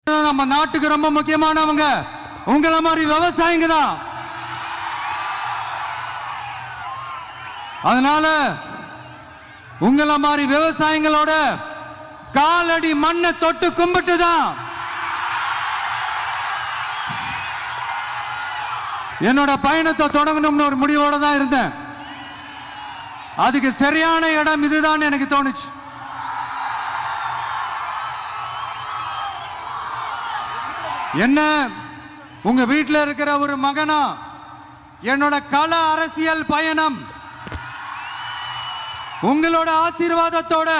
நம்ம நாட்டுக்கு ரொம்ப முக்கியமானவங்க உங்கள மாதிரி விவசாயிங்க தான். அதனால உங்கள மாதிரி விவசாயிகளோட காலடி மண்ணை தொட்டு கும்பிட்டு தான் என்னோட பயணத்தை தொடங்கணும்னு ஒரு முடிவோட தான் இருந்தேன். அதுக்கு சரியான இடம் இதுதான் எனக்கு தோணுச்சு. என்ன உங்க வீட்டில் இருக்கிற ஒரு மகனா என்னோட கள அரசியல் பயணம் உங்களோட ஆசீர்வாதத்தோட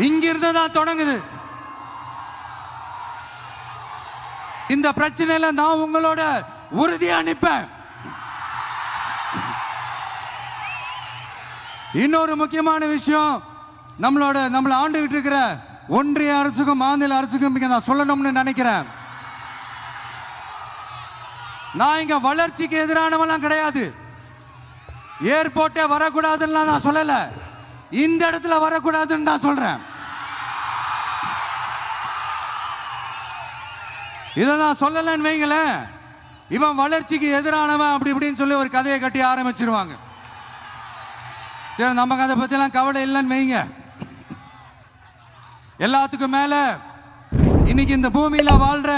இங்கிருந்து தான் தொடங்குது. இந்த பிரச்சனையில நான் உங்களோட உறுதியா நிற்பேன். இன்னொரு முக்கியமான விஷயம், நம்மள ஆண்டுகிட்டு இருக்கிற ஒன்றிய அரசுக்கும் மாநில அரசுக்கும் நான் சொல்லணும்னு நினைக்கிறேன். நான் இங்க வளர்ச்சிக்கு எதிரானவெல்லாம் கிடையாது. ஏர்போர்ட்டே வரக்கூடாதுன்னு நான் சொல்லல, இந்த இடத்துல வரக்கூடாதுன்னு நான் சொல்றேன். இதை நான் சொல்லலன்னு வைங்களேன், இவன் வளர்ச்சிக்கு எதிரானவன் அப்படி இப்படின்னு சொல்லி ஒரு கதையை கட்டி ஆரம்பிச்சிருவாங்க. சரி, நமக்கு அதை பத்தி எல்லாம் கவலை இல்லைன்னு வைங்க. எல்லாத்துக்கும் மேல இன்னைக்கு இந்த பூமியில வாழ்ற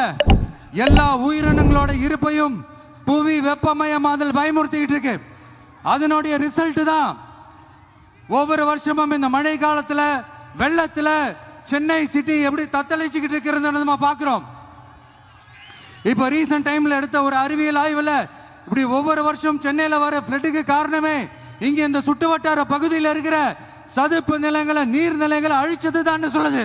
எல்லா உயிரினங்களோட இருப்பையும் புவி வெப்பமயமாதல் பயமுறுத்திக்கிட்டு இருக்கு. அதனுடைய ரிசல்ட் தான் ஒவ்வொரு வருஷமும் இந்த மழை காலத்துல வெள்ளத்துல சென்னை சிட்டி எப்படி தத்தளிச்சுக்கிட்டு இருக்கிறது நம்ம பார்க்கிறோம். இப்ப ரீசன்ட் டைம்ல எடுத்த ஒரு அறிவியல் ஆய்வுல இப்படி ஒவ்வொரு வருஷம் சென்னையில வர ஃப்ளட்டுக்கு காரணமே இங்க இந்த சுற்றுவட்டார பகுதியில் இருக்கிற சதுப்பு நிலங்களை நீர்நிலைகளை அழிச்சது தான் சொல்லுது.